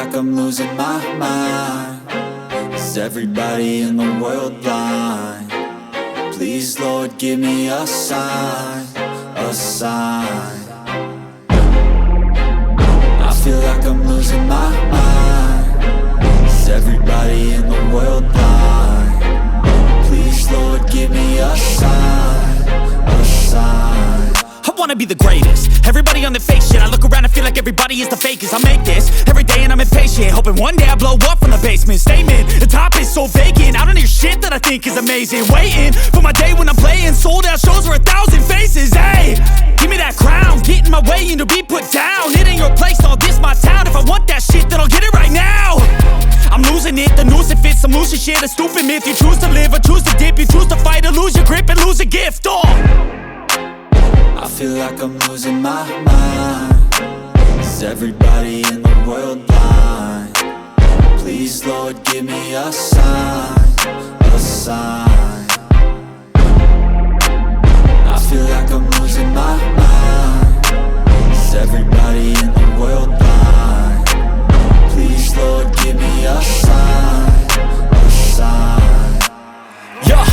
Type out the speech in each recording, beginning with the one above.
like I'm losing my mind. Is everybody in the world blind? Please, Lord, give me a sign, a sign. I feel like I'm losing my mind. Is everybody in the world blind? Please, Lord, give me a sign, a sign. I wanna be the greatest. Everybody on the fake shit. I look around and feel like everybody is the fakest. I make this every day and I'm impatient, hoping one day I blow up from the basement. Statement, the top is so vacant. I don't hear shit that I think is amazing. Waiting for my day when I'm playing sold out shows for 1,000 faces. Hey, give me that crown, get in my way and to be put down. It ain't your place, all this my town. If I want that shit, then I'll get it right now. I'm losing it, the noose it fits. I'm losing shit, a stupid myth. You choose to live or choose to dip. You choose to fight or lose your grip and lose a gift. I feel like I'm losing my mind. Is everybody in the world blind? Please, Lord, give me a sign, a sign. I feel like I'm losing my mind. Is everybody in the world blind? Please, Lord, give me a sign, a sign. Yeah.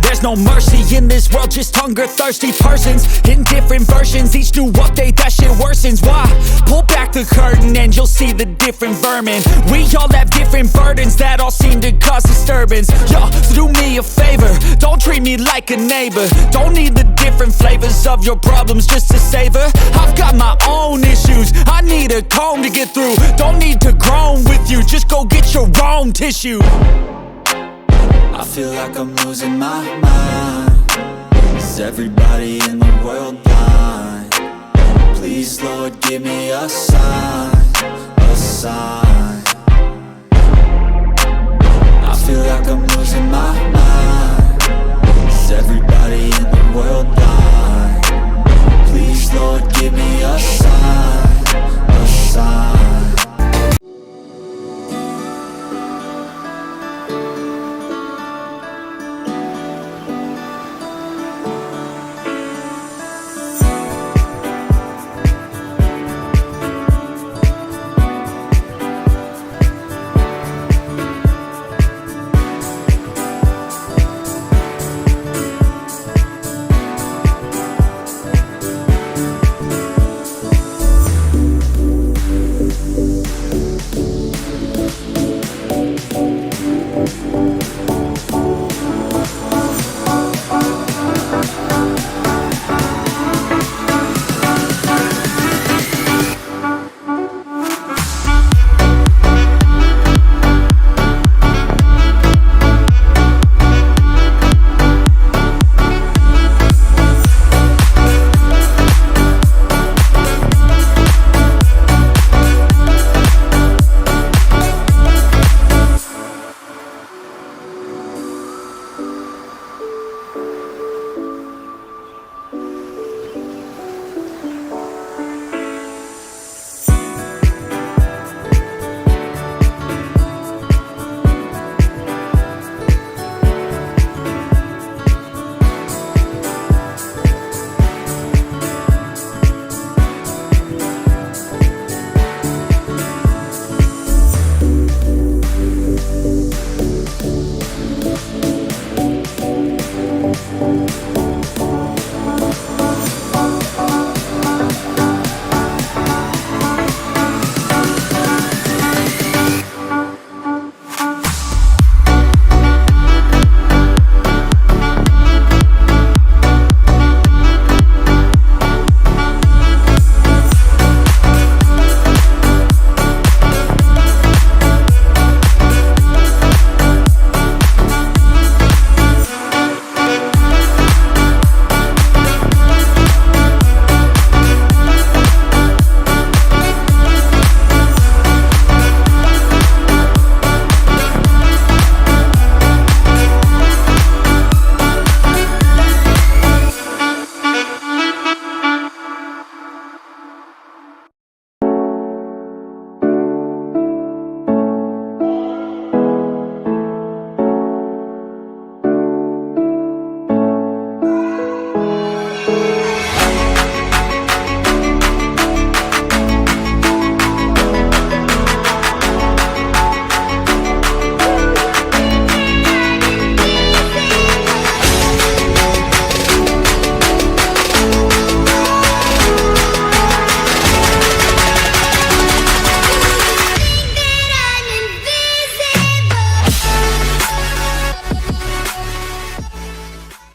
There's no mercy in this world, just hunger-thirsty persons in different versions. Each new update, that shit worsens. Why? Pull back the curtain and you'll see the different vermin. We all have different burdens that all seem to cause disturbance. Yo, so do me a favor, don't treat me like a neighbor. Don't need the different flavors of your problems just to savor. I've got my own issues, I need a comb to get through. Don't need to groan with you, just go get your own tissue. I feel like I'm losing my mind. Is everybody in the world blind? Please, Lord, give me a sign, a sign. I feel like I'm losing my mind.